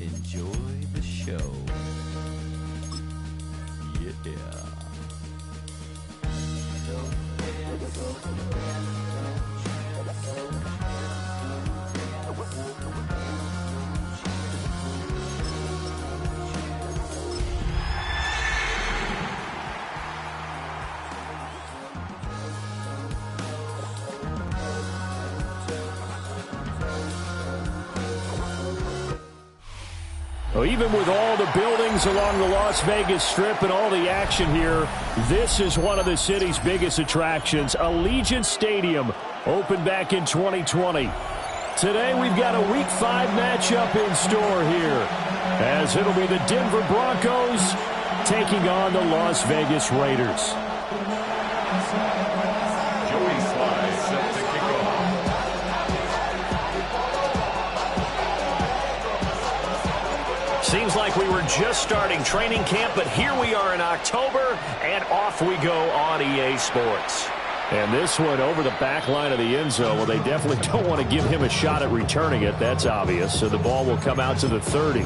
Enjoy the show. Yeah. Well, even with all the buildings along the Las Vegas Strip and all the action here, this is one of the city's biggest attractions. Allegiant Stadium opened back in 2020. Today we've got a Week 5 matchup in store here, as it'll be the Denver Broncos taking on the Las Vegas Raiders. Seems like we were just starting training camp, but here we are in October, and off we go on EA Sports. And this one over the back line of the end zone. Well, they definitely don't want to give him a shot at returning it. That's obvious. So the ball will come out to the 30.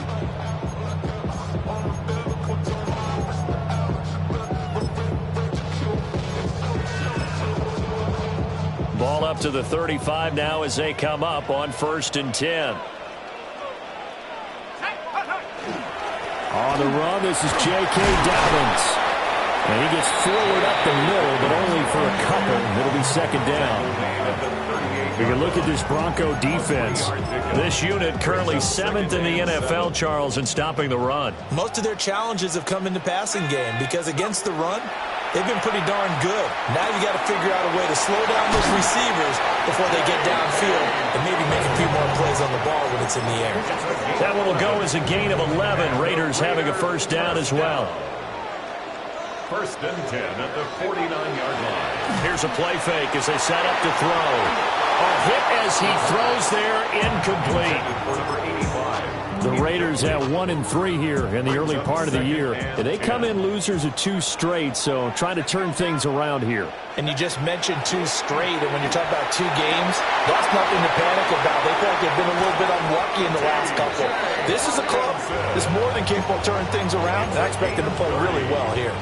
Ball up to the 35 now as they come up on 1st and 10. On the run, this is J.K. Dobbins. And he gets forward up the middle, but only for a couple. It'll be 2nd down. We can look at this Bronco defense. This unit currently 7th in the NFL, Charles, in stopping the run. Most of their challenges have come in the passing game because against the run, they've been pretty darn good. Now you got to figure out a way to slow down those receivers before they get downfield and maybe make a few more plays on the ball when it's in the air. That one will go as a gain of 11. Raiders having a 1st down as well. 1st and 10 at the 49-yard line. Here's a play fake as they set up to throw. A hit as he throws there, incomplete. The Raiders at 1-3 here in the early part of the year. And they come in losers of 2 straight, so trying to turn things around here. And you just mentioned 2 straight, and when you're talking about 2 games, that's nothing to panic about. They feel like they've been a little bit unlucky in the last couple. This is a club that's more than capable of turning things around, and I expect them to play really well here.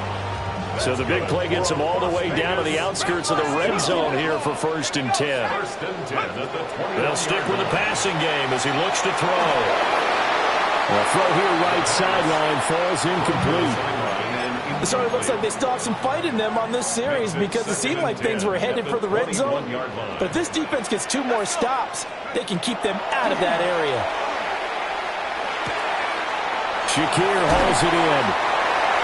So the big play gets them all the way down to the outskirts of the red zone here for 1st and 10. 1st and 10 at the 20. They'll stick with the passing game as he looks to throw. The throw here right sideline falls incomplete. So it looks like they still have some fight in them on this series because it seemed like things were headed for the red zone. But if this defense gets 2 more stops, they can keep them out of that area. Shakir hauls it in.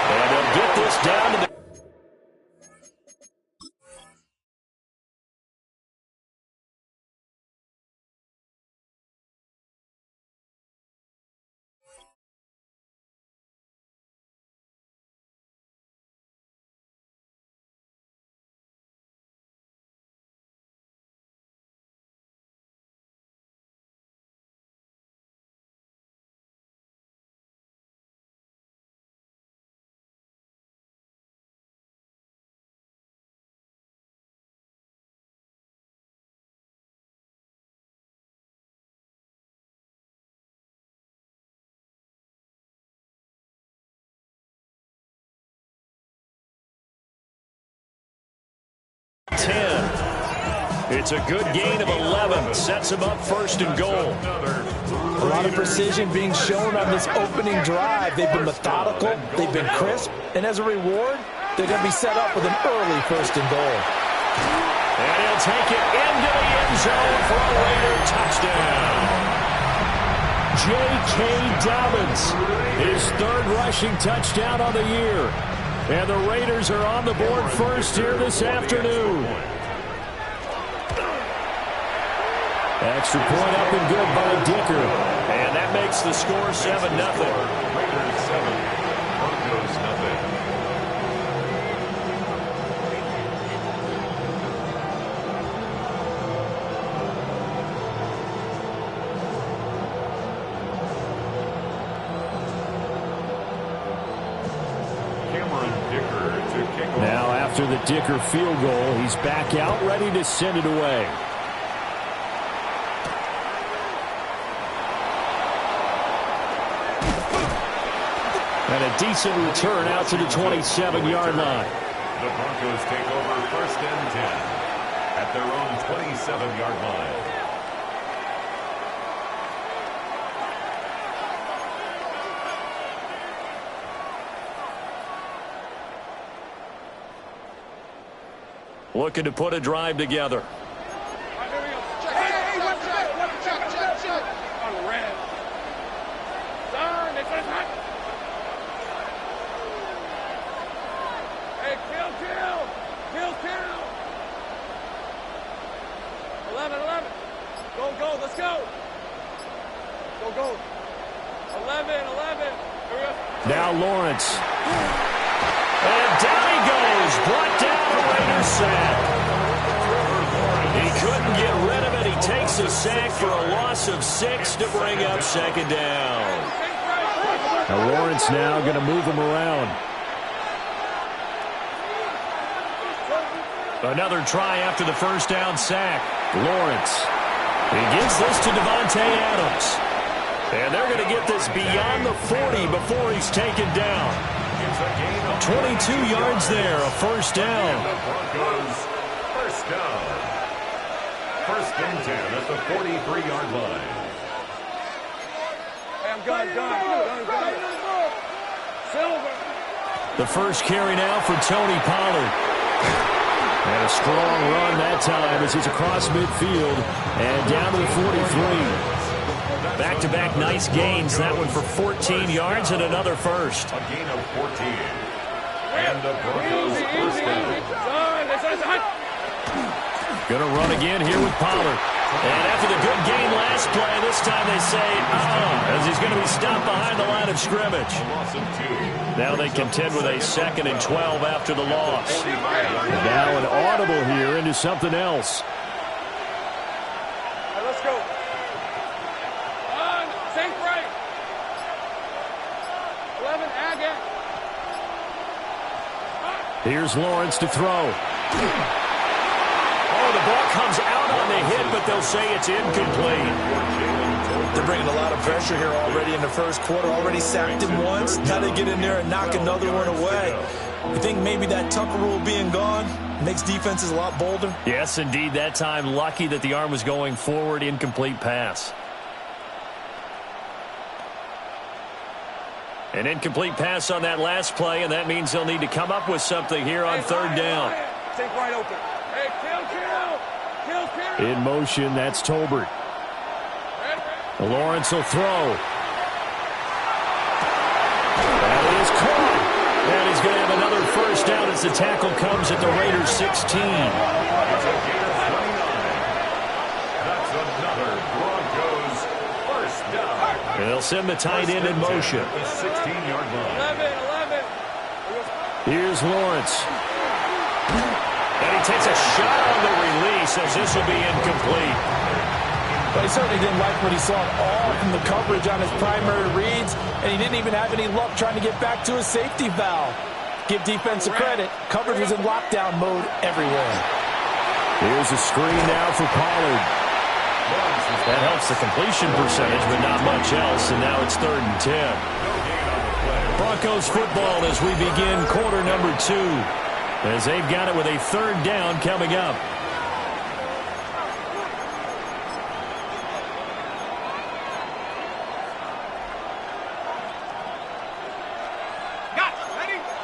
And they'll get this down to the... It's a good gain of 11. Sets him up 1st and goal. A lot of precision being shown on this opening drive. They've been methodical. They've been crisp. And as a reward, they're going to be set up with an early 1st and goal. And he'll take it into the end zone for a Raider touchdown. J.K. Dobbins, his 3rd rushing touchdown on the year. And the Raiders are on the board first here this afternoon. Extra point up and good by Dicker. And that makes the score 7-0. Raiders 7, Broncos nothing. Now after the Dicker field goal, he's back out ready to send it away. And a decent return out to the 27-yard line. The Broncos take over 1st and 10 at their own 27-yard line. Looking to put a drive together. Let's go. Go. 11. Now Lawrence. And down he goes. Brought down a Raiders sack. He couldn't get rid of it. He takes a sack for a loss of 6 to bring up 2nd down. Now Lawrence now going to move him around. Another try after the 1st down sack. Lawrence. He gives this to Devontae Adams. And they're going to get this beyond the 40 before he's taken down. 22 yards there, a 1st down. The Broncos, 1st down. 1st and 10 at the 43-yard line. Gun. Silver. The first carry now for Tony Pollard. And a strong run that time as he's across midfield and down to the 43. Back-to-back nice gains. That one for 14 yards and another first. A gain of 14. And the Broncos 1st down. Going to run again here with Pollard. And after the good game last play, this time they say, as he's going to be stopped behind the line of scrimmage. Now they contend with a 2nd and 12 after the loss. Now an audible here into something else. Let's go. Safe break. 11, Agate. Here's Lawrence to throw. Oh, the ball comes out on the hit, but they'll say it's incomplete. They're bringing a lot of pressure here already in the 1st quarter. Already sacked him once. Now they get in there and knock another one away. You think maybe that Tucker rule being gone makes defenses a lot bolder? Yes, indeed. That time, lucky that the arm was going forward. Incomplete pass. An incomplete pass on that last play, and that means they'll need to come up with something here on 3rd down. Take right open. Hey, kill. In motion, that's Tolbert. Lawrence will throw. That is caught. And he's going to have another 1st down as the tackle comes at the Raiders 16. It's a gain of 29. That's another Broncos 1st down. And they'll send the tight end in motion. The 16-yard line. 11. Here's Lawrence. And he takes a shot on the release as this will be incomplete. But he certainly didn't like what he saw at all from the coverage on his primary reads, and he didn't even have any luck trying to get back to his safety valve. Give defense credit. Coverage was in lockdown mode everywhere. Here's a screen now for Pollard. That helps the completion percentage, but not much else, and now it's 3rd and 10. Broncos football as we begin quarter number 2. As they've got it with a 3rd down coming up.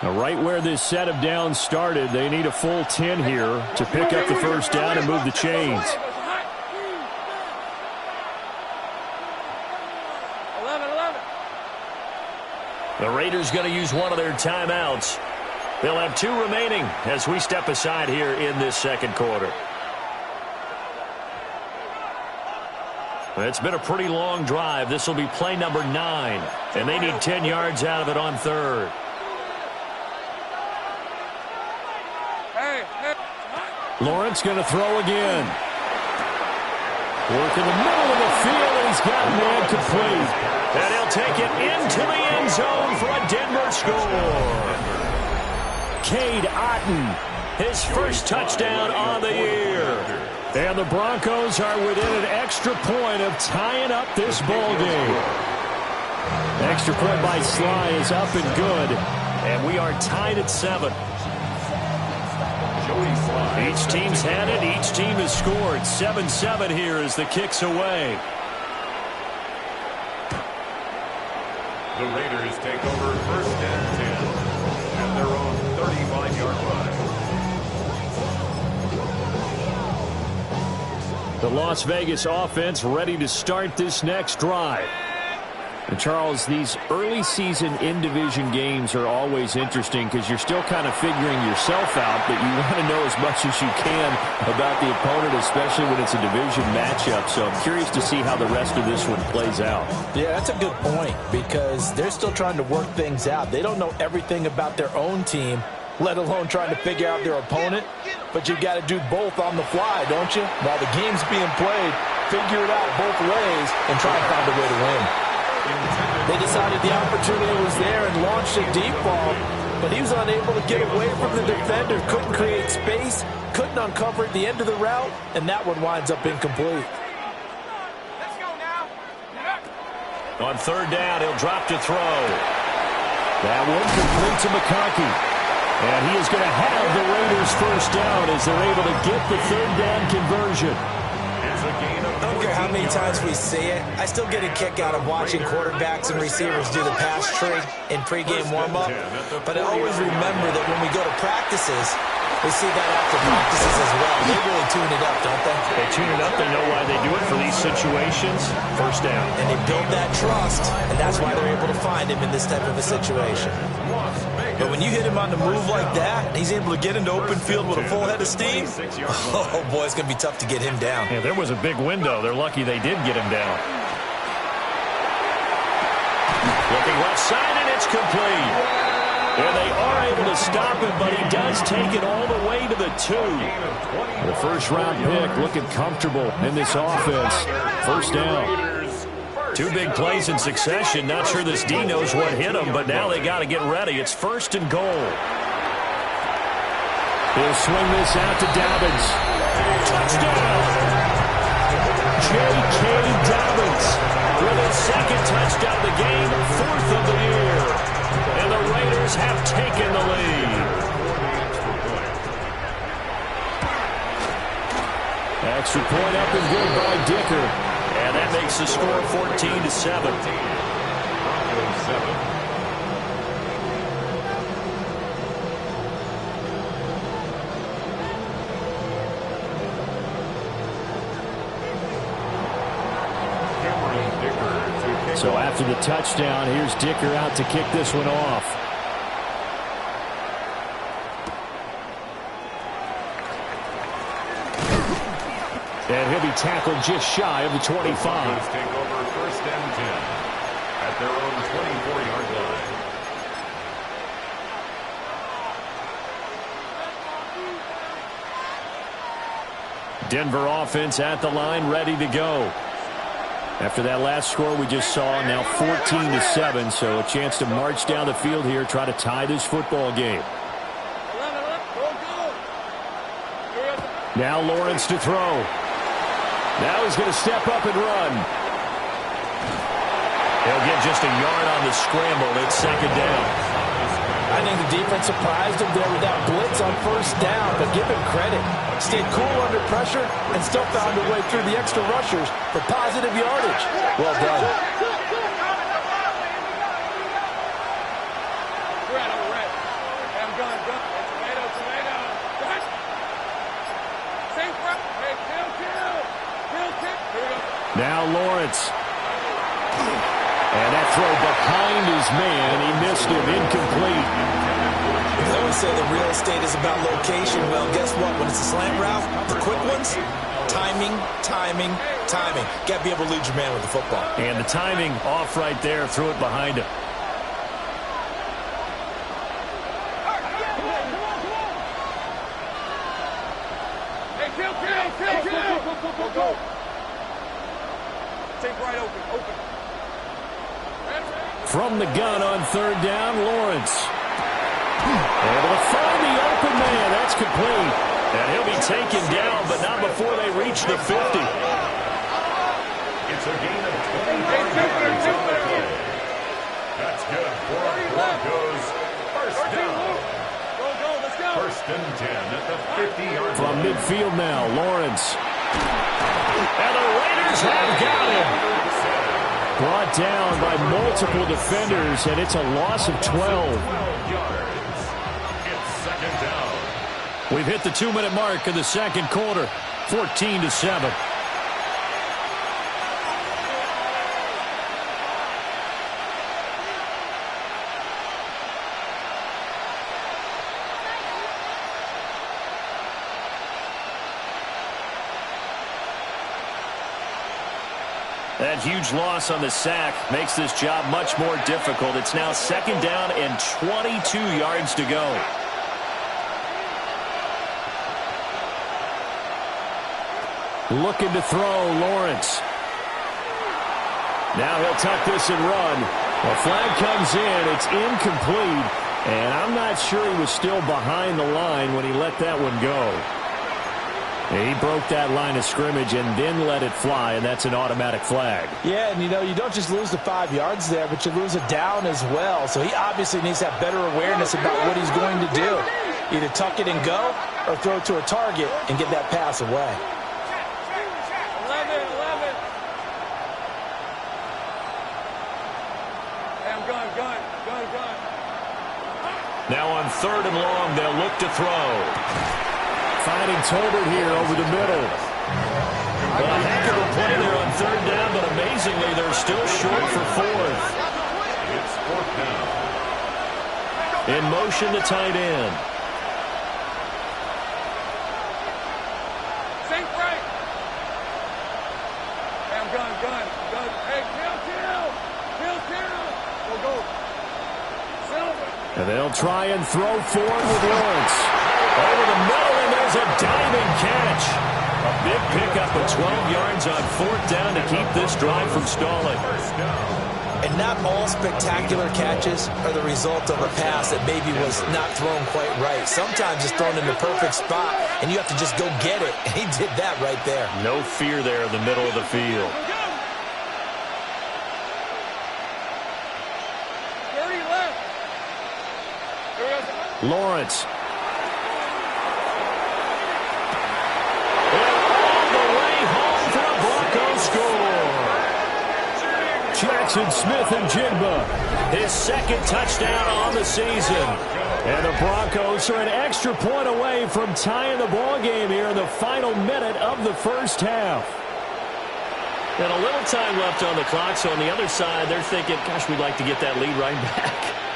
Now, right where this set of downs started, they need a full 10 here to pick up the 1st down and move the chains. 11. The Raiders going to use one of their timeouts. They'll have 2 remaining as we step aside here in this 2nd quarter. It's been a pretty long drive. This will be play number 9, and they need 10 yards out of it on 3rd. Lawrence going to throw again. Work in the middle of the field, and he's got man complete. And he'll take it into the end zone for a Denver score. Cade Otton, his first touchdown on the year. And the Broncos are within an extra point of tying up this ball game. Extra point by Sly is up and good. And we are tied at 7. Each team's had it. Each team has scored. 7-7 here as the kick's away. The Raiders take over 1st and 10 at their own 35-yard line. The Las Vegas offense ready to start this next drive. And Charles, these early season in-division games are always interesting because you're still kind of figuring yourself out, but you want to know as much as you can about the opponent, especially when it's a division matchup. So I'm curious to see how the rest of this one plays out. Yeah, that's a good point because they're still trying to work things out. They don't know everything about their own team, let alone trying to figure out their opponent. But you got to do both on the fly, don't you? While the game's being played, figure it out both ways and try and find a way to win. They decided the opportunity was there and launched a deep ball, but he was unable to get away from the defender, couldn't create space, couldn't uncover at the end of the route, and that one winds up incomplete. Let's go now. On 3rd down, he'll drop to throw. That one complete to McConkey. And he is going to have the Raiders 1st down as they're able to get the 3rd down conversion. I don't care how many times we see it, I still get a kick out of watching quarterbacks and receivers do the pass tree in pregame warm-up. But I always remember that when we go to practices, we see that after practices as well. They really tune it up, don't they? They tune it up. They know why they do it for these situations. 1st down. And they build that trust, and that's why they're able to find him in this type of a situation. But when you hit him on the move like that, and he's able to get into open field with a full head of steam, oh boy, it's going to be tough to get him down. Yeah, there was a big window. They're lucky they did get him down. Looking left side, and it's complete. And they are able to stop him, but he does take it all the way to the 2. The 1st-round pick looking comfortable in this offense. 1st down. 2 big plays in succession. Not sure this D knows what hit him, but now they got to get ready. It's 1st and goal. He'll swing this out to Dobbins. Touchdown! J.K. Dobbins with his 2nd touchdown of the game, 4th of the year. And the Raiders have taken the lead. Extra point up and good by Dicker. And that makes the score 14-7. Broncos 7. So after the touchdown, here's Dicker out to kick this one off. And he'll be tackled just shy of the 25. Broncos take over 1st and 10 at their own 24-yard line. Denver offense at the line, ready to go. After that last score we just saw, now 14-7, so a chance to march down the field here, try to tie this football game. 11, go. Now Lawrence to throw. Now he's going to step up and run. He'll get just a yard on the scramble. It's 2nd down. I think the defense surprised him there with that blitz on 1st down, but give him credit. Stayed cool under pressure and still found a way through the extra rushers for positive yardage. Well done. Now Lawrence. And that throw behind his man. He missed him. Incomplete. They always say the real estate is about location. Well, guess what? When it's a slant route, the quick ones, timing. Got to be able to lead your man with the football. And the timing off right there. Threw it behind him. Hey, kill. Go. Take right open. From the gun on 3rd down, Lawrence. Able to find the open man. That's complete. And he'll be taken down, but not before they reach the 50. It's a gain of 20 yards on the play. good for Broncos. First down. Go, let's go. First and 10 at the 50-yard From line. midfield now, Lawrence. And the Raiders have got him. Brought down by multiple defenders, and it's a loss of 12. 12 yards. It's second down. We've hit the 2-minute mark in the second quarter, 14-7. That huge loss on the sack makes this job much more difficult. It's now second down and 22 yards to go. Looking to throw, Lawrence. Now he'll tuck this and run. The flag comes in. It's incomplete. And I'm not sure he was still behind the line when he let that one go. He broke that line of scrimmage and then let it fly, and that's an automatic flag. Yeah, and you don't just lose the 5 yards there, but you lose a down as well. So he obviously needs to have better awareness about what he's going to do. Either tuck it and go or throw it to a target and get that pass away. 11. Hey, I'm gun. Now on third and long, they'll look to throw. Finding Tolbert here over the middle. Well, a heck of a play there on third down, but amazingly, they're still short for fourth. It's fourth down. In motion, the tight end. Sink right. Hey, I'm gun. Hey, kill. Go. Silver. And they'll try and throw forward with Lawrence. Over the middle, and there's a diving catch. A big pickup of 12 yards on fourth down to keep this drive from stalling. And not all spectacular catches are the result of a pass that maybe was not thrown quite right. Sometimes it's thrown in the perfect spot, and you have to just go get it. And he did that right there. No fear there in the middle of the field. 30 left. Lawrence. Jackson Smith and Jigba, his second touchdown on the season. And the Broncos are an extra point away from tying the ball game here in the final minute of the first half. And a little time left on the clock, so on the other side, they're thinking, gosh, we'd like to get that lead right back.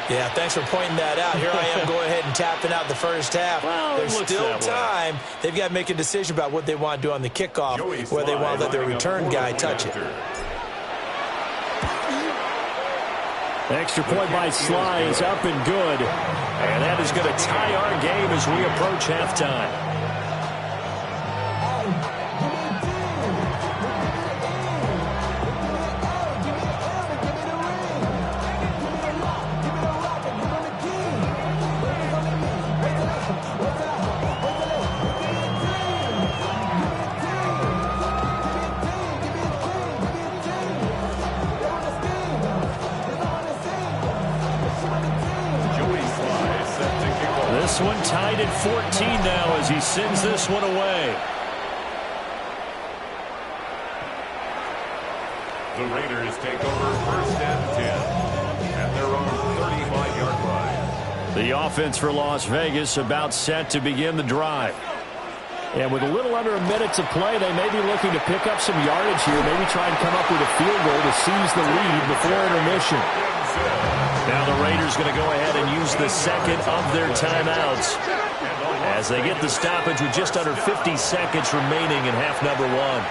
Yeah, thanks for pointing that out. Here I am going ahead and tapping out the first half. Well, there's still time. They've got to make a decision about what they want to do on the kickoff, where they want to let their return guy touch it. Extra point by Sly is up and good. And that is going to tie our game as we approach halftime. This one tied at 14 now as he sends this one away. The Raiders take over first and 10 at their own 35-yard line. The offense for Las Vegas about set to begin the drive. And with a little under a minute to play, they may be looking to pick up some yardage here, maybe try and come up with a field goal to seize the lead before intermission. Now the Raiders going to go ahead and use the second of their timeouts as they get the stoppage with just under 50 seconds remaining in half number one.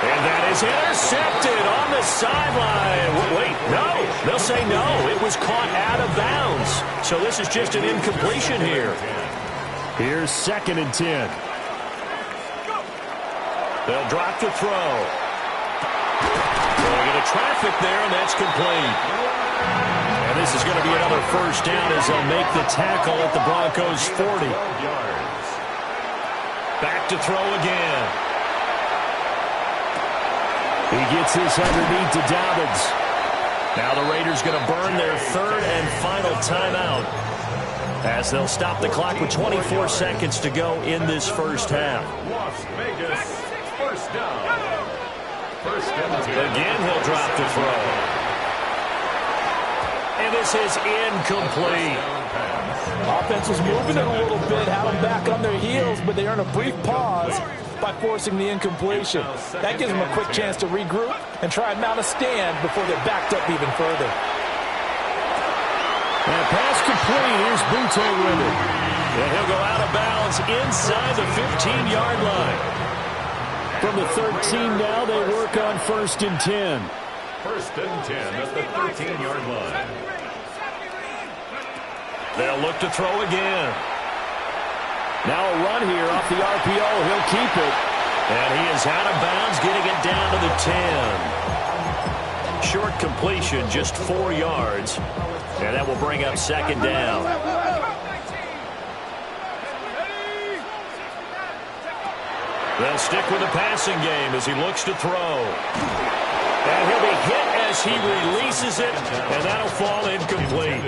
And that is intercepted on the sideline. Wait, no. They'll say no. It was caught out of bounds. So this is just an incompletion here. Here's second and 10. They'll drop the throw. Going into traffic there, and that's complete. And this is going to be another first down as they'll make the tackle at the Broncos' 40. Back to throw again. He gets this underneath to Dobbins. Now the Raiders going to burn their third and final timeout as they'll stop the clock with 24 seconds to go in this first half. Las Vegas, first down. First and 10. Again, he'll drop to throw. And this is incomplete. Offense was moving it a little bit, had them back on their heels, but they earn a brief pause by forcing the incompletion. That gives them a quick chance to regroup and try and mount a stand before they're backed up even further. And pass complete. Here's Butte with it. And he'll go out of bounds inside the 15-yard line. From the 13 now, they work on 1st and 10. 1st and 10 at the 13-yard line. They'll look to throw again. Now a run here off the RPO. He'll keep it. And he is out of bounds, getting it down to the 10. Short completion, just 4 yards. And that will bring up 2nd down. They'll stick with the passing game as he looks to throw. And he'll be hit as he releases it, and that'll fall incomplete.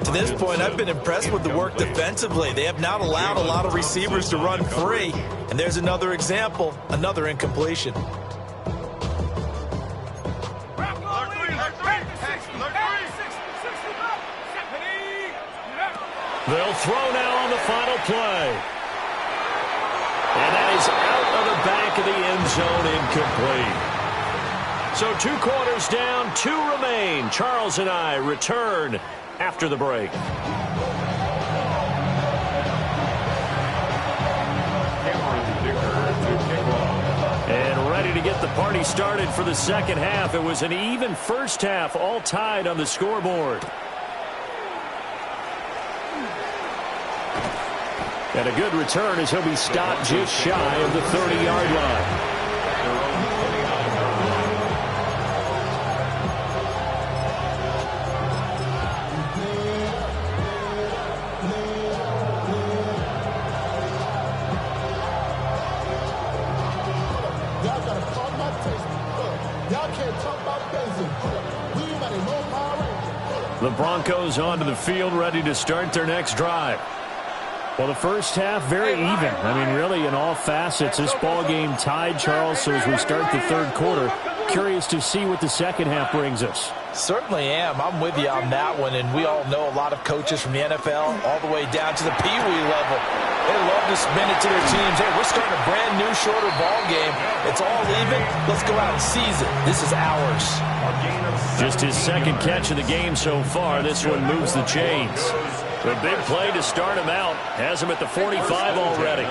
To this point, I've been impressed with the work defensively. They have not allowed a lot of receivers to run free. And there's another example, another incompletion. They'll throw now on the final play. And that is out of the back of the end zone, incomplete. So 2 quarters down, 2 remain. Charles and I return after the break. And ready to get the party started for the second half. It was an even first half, all tied on the scoreboard. And a good return as he'll be stopped just shy of the 30-yard line. The Broncos onto the field, ready to start their next drive. Well, the first half, very even. I mean, really, in all facets, this ball game tied, Charles. So as we start the third quarter, curious to see what the second half brings us. Certainly am. I'm with you on that one. And we all know a lot of coaches from the NFL all the way down to the Pee Wee level. They love to spin it to their teams. Hey, we're starting a brand new, shorter ball game. It's all even. Let's go out and seize it. This is ours. Just his second catch of the game so far. This one moves the chains. A big play to start him out. Has him at the 45 already.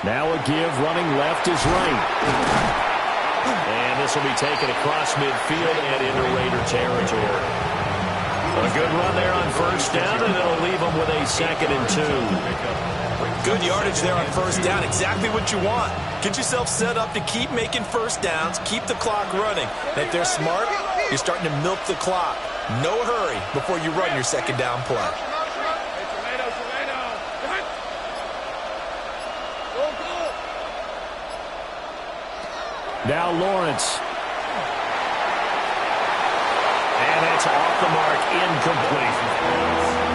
Now a give, running left is right. And this will be taken across midfield and into Raider territory. A good run there on first down, and it'll leave him with a 2nd and 2. Good yardage there on first down. Exactly what you want. Get yourself set up to keep making first downs, keep the clock running. And if they're smart, you're starting to milk the clock. No hurry before you run your second down play. Now Lawrence. And that's off the mark, incomplete.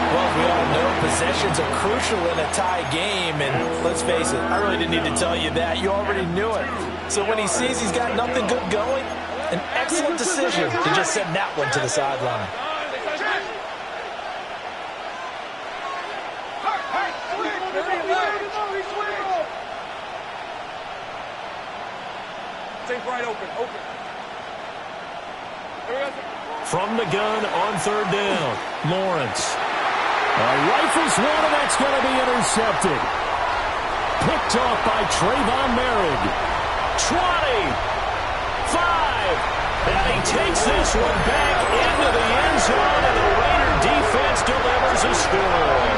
Well, we all know possessions are crucial in a tie game, and let's face it, I really didn't need to tell you that. You already knew it. So when he sees he's got nothing good going, an excellent decision to just send that one to the sideline. Right open. From the gun on third down, Lawrence. Rifles one, and that's going to be intercepted. Picked off by Trayvon Merrick. 20, 5, and he takes this one back into the end zone, and the Raider defense delivers a score.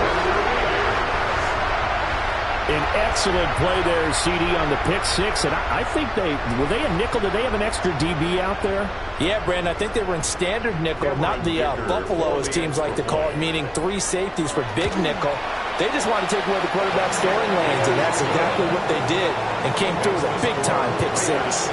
An excellent play there, CD, on the pick six. And I think were they a nickel? Did they have an extra DB out there? Yeah, Brandon, I think they were in standard nickel, not the Buffalo, as teams like to call it, meaning 3 safeties for big nickel. They just want to take away the quarterback's throwing lanes, and that's exactly what they did and came through with a big-time pick six.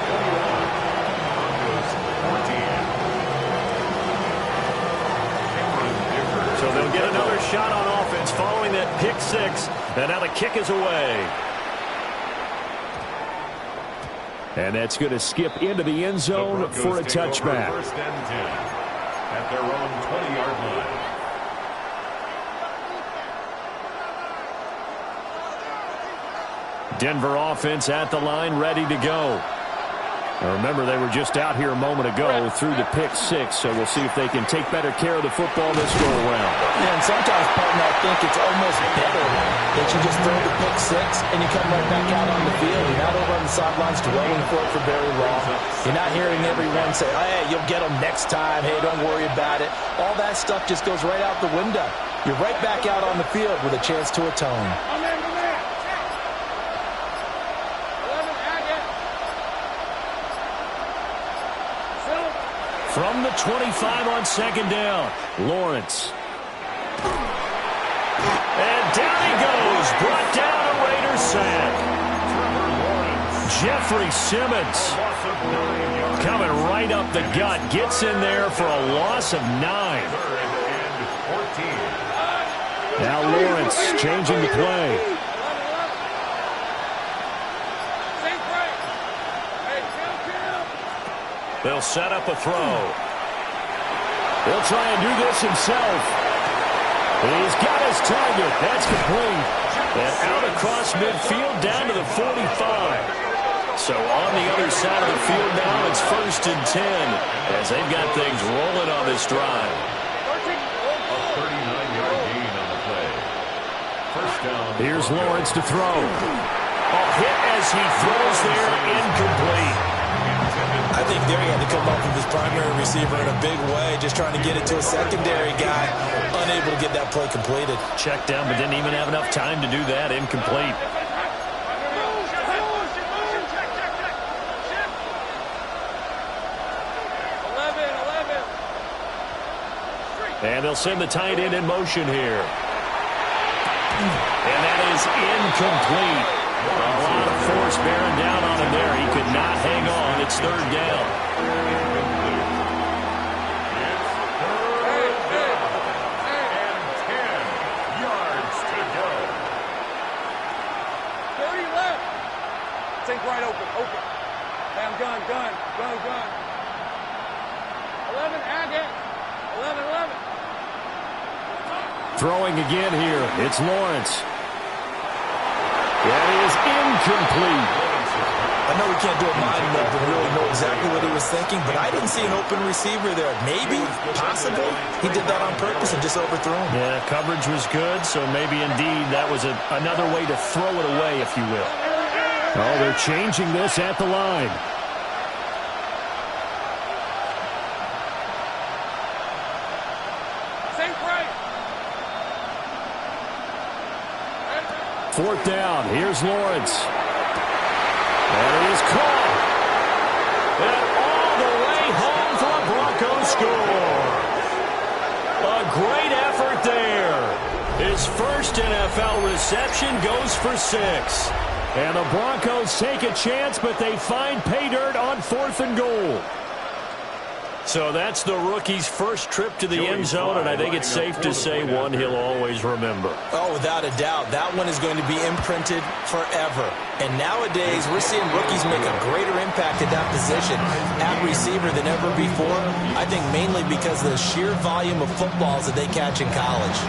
So they'll get another shot on offense following that pick six, and now the kick is away. And that's going to skip into the end zone for a touchback. First and 10 at their own 20-yard line. Denver offense at the line, ready to go. Now remember, they were just out here a moment ago through the pick six, so we'll see if they can take better care of the football this go-around. Yeah, and sometimes, partner, I think it's almost better that you just throw the pick six and you come right back out on the field. You're not over on the sidelines dwelling for it for very long. You're not hearing everyone say, oh, hey, you'll get them next time. Hey, don't worry about it. All that stuff just goes right out the window. You're right back out on the field with a chance to atone. From the 25 on second down, Lawrence. And down he goes, brought down a Raiders sack. Jeffrey Simmons coming right up the gut, gets in there for a loss of 9. Now Lawrence changing the play. They'll set up a throw. He'll try and do this himself. He's got his target. That's complete. And out across midfield down to the 45. So on the other side of the field now, it's 1st and 10 as they've got things rolling on this drive. A 39-yard gain on the play. First down. Here's Lawrence to throw. A hit as he throws there, incomplete. I think there he had to come up with his primary receiver in a big way, just trying to get it to a secondary guy, unable to get that play completed. Checked down, but didn't even have enough time to do that. Incomplete. And they'll send the tight end in motion here. And that is incomplete. A lot of force bearing down on him there. He could not hang on. It's 3rd down. Think right open. Bam, gun. 11, Agate. 11. Throwing again here. It's Lawrence. That is incomplete. I know we can't do a mind meld and really know exactly what he was thinking, but I didn't see an open receiver there. Maybe, possibly, he did that on purpose and just overthrew him. Yeah, coverage was good, so maybe indeed that was another way to throw it away, if you will. Oh, they're changing this at the line. Fourth down. Here's Lawrence. And it is caught. And all the way home for a Broncos score. A great effort there. His first NFL reception goes for 6. And the Broncos take a chance, but they find pay dirt on 4th and goal. So that's the rookie's first trip to the end zone, and I think it's safe to say one he'll always remember. Oh, without a doubt. That one is going to be imprinted forever. And nowadays, we're seeing rookies make a greater impact at that position at receiver than ever before. I think mainly because of the sheer volume of footballs that they catch in college.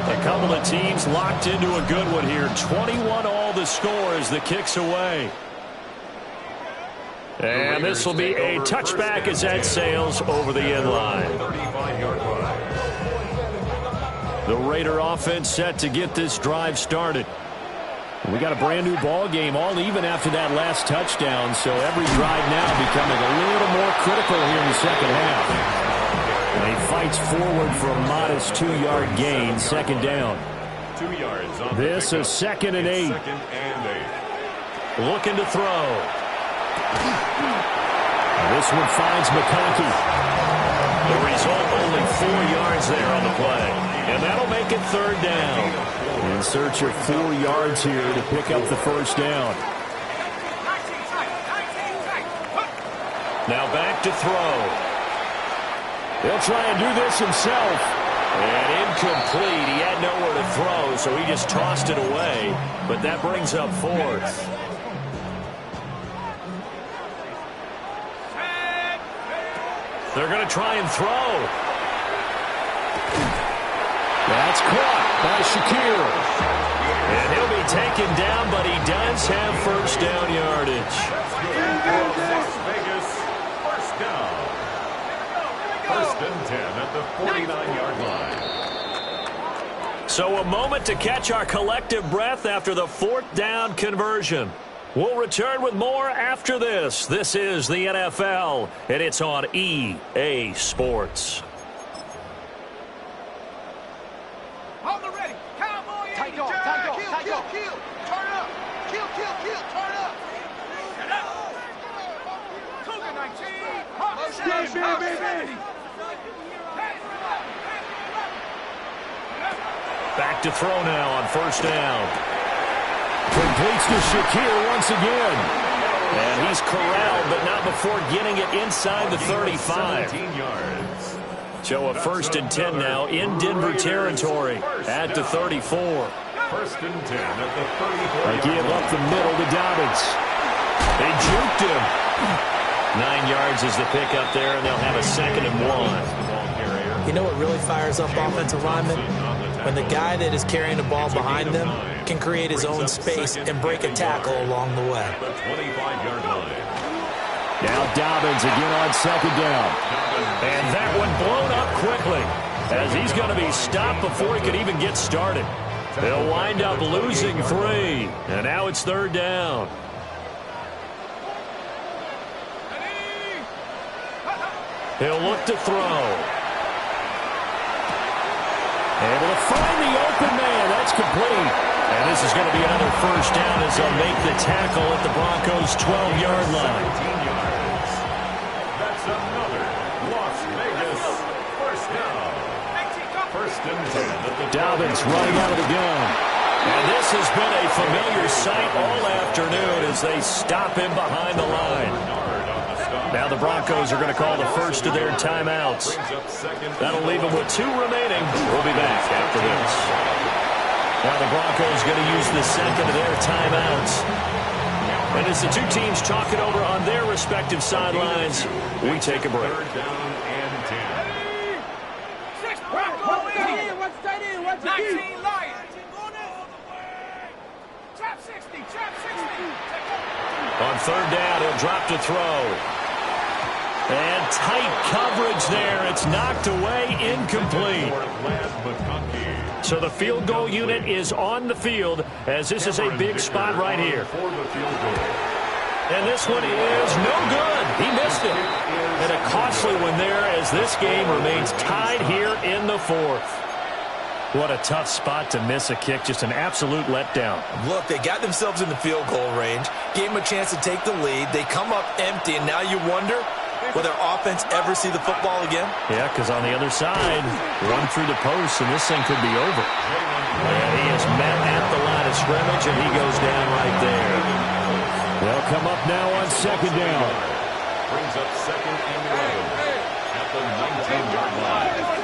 A couple of teams locked into a good one here. 21 all the score as the kick's away. And this will be a touchback as that sails over the end line. The Raider offense set to get this drive started. We got a brand new ball game, all even after that last touchdown, so every drive now becoming a little more critical here in the second half. And he fights forward for a modest 2-yard gain, second down. 2 yards on this is 2nd and 8. Looking to throw. This one finds McConkey. The result, only 4 yards there on the play. And that'll make it third down. In search of 4 yards here to pick up the first down. Now back to throw. He'll try and do this himself. And incomplete. He had nowhere to throw, so he just tossed it away. But that brings up fourth. They're going to try and throw. That's caught by Shakir. And he'll be taken down, but he does have first down yardage. Las Vegas, first down. First and 10 at the 49-yard line. So a moment to catch our collective breath after the fourth down conversion. We'll return with more after this. This is the NFL, and it's on EA Sports. Hold the ready. Cowboy 80. Kill, kill. Turn up. Kill, turn up. Get up. Cougar 19. Back to throw now on first down. Completes to Shakir once again. And he's corralled, but not before getting it inside the 35. 17 yards. So a first and 10 now in Denver territory at the 34. First and 10 at the 34. Give up the middle to Dobbins. They juked him. 9 yards is the pickup there, and they'll have a second and 1. You know what really fires up offensive linemen? When the guy that is carrying the ball behind them can create his own space and break a tackle along the way. The 25-yard line. Now Dobbins again on second down. And that one blown up quickly as he's going to be stopped before he could even get started. They'll wind up losing 3. And now it's third down. He'll look to throw. Able to find the open man. That's complete. And this is going to be another first down as they'll make the tackle at the Broncos' 12-yard line. 17 yards. That's another Las Vegas first down. First and 10 at the Dobbins running out of the gun. And this has been a familiar sight all afternoon as they stop him behind the line. Now the Broncos are going to call the first of their timeouts. That'll leave them with 2 remaining. We'll be back after this. Now the Broncos going to use the second of their timeouts. And as the 2 teams talk it over on their respective sidelines, we take a break. Third down and 10. 6 Broncos. What's tight end? What's 19 Lions. Trap 60. On third down, he'll drop to throw. And tight coverage there. It's knocked away, incomplete. So the field goal unit is on the field as this is a big spot right here. And this one is no good. He missed it. And a costly one there as this game remains tied here in the fourth. What a tough spot to miss a kick. Just an absolute letdown. Look, they got themselves in the field goal range, gave them a chance to take the lead. They come up empty, and now you wonder, will their offense ever see the football again? Yeah, because on the other side, run through the post, and this thing could be over. And he is met at the line of scrimmage, and he goes down right there. They'll come up now on second down. Brings up second and 11 at the 19-yard line.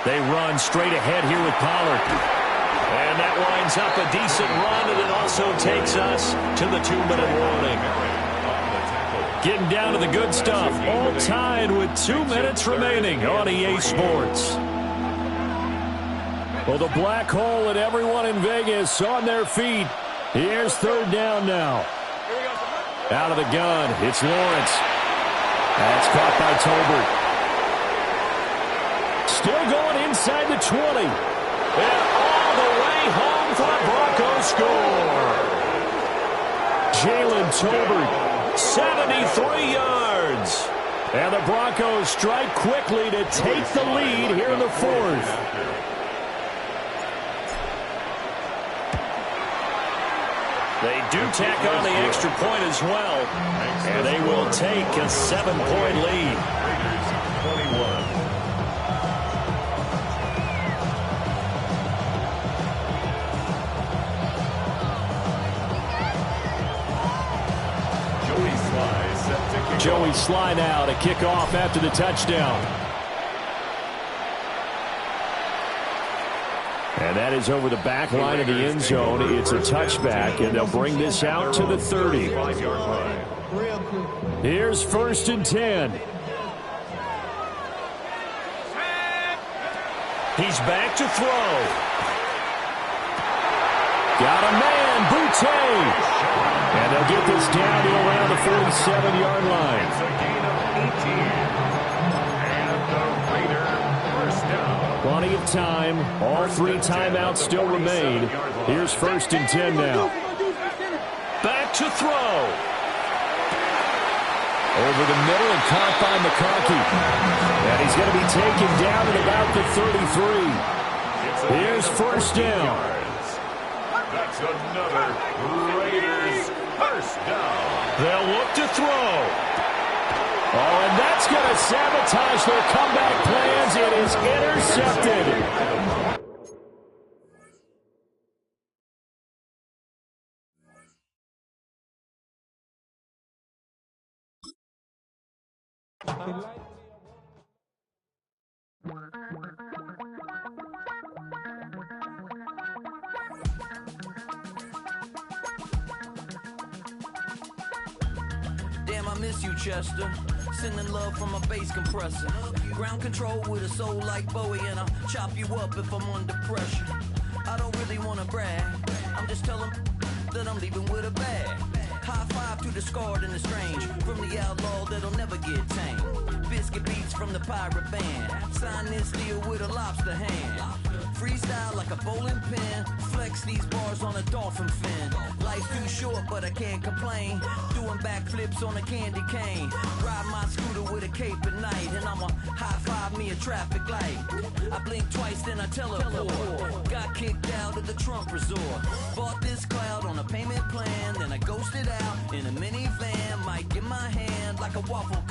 They run straight ahead here with Pollard. And that winds up a decent run, and it also takes us to the 2-minute warning. Getting down to the good stuff. All tied with 2 minutes remaining on EA Sports. Well, the black hole and everyone in Vegas on their feet. Here's third down now. Out of the gun, it's Lawrence. That's caught by Tolbert. Still going inside the 20. And all the way home for the Broncos score. Jalen Tolbert, 73 yards. And the Broncos strike quickly to take the lead here in the fourth. They do tack on the extra point as well, and they will take a 7-point lead. Raiders 21. Joey Sly now to kick off after the touchdown. And that is over the back line of the end zone. It's a touchback, and they'll bring this out to the 30. Here's 1st and 10. He's back to throw. Got a man, Boutte. And they'll get this down to around the 47-yard line. It's a gain of 18. And the Raider first down. Plenty of time. All 3 timeouts still remain. Here's 1st and 10 now. Back to throw. Over the middle and caught by McConkey. And he's going to be taken down at about the 33. Here's 1st down. That's another Raiders first down. They'll look to throw. Oh, and that's going to sabotage their comeback plans. It is intercepted. Damn, I miss you, Chester. Sending love from a bass compressor. Ground control with a soul like Bowie, and I'll chop you up if I'm under pressure. I don't really want to brag. I'm just telling that I'm leaving with a bag. High five to the scarred and the strange. From the outlaw that'll never get tamed. Biscuit beats from the pirate band. Sign this deal with a lobster hand. Freestyle like a bowling pin. Flex these bars on a dolphin fin. Life's too short, but I can't complain. Doing backflips on a candy cane. Ride my scooter with a cape at night. And I'ma high five me a traffic light. I blink twice, then I teleport. Got kicked out of the Trump resort. Bought this cloud on a payment plan. Then I ghosted out in a minivan. Might get my hand like a waffle cone.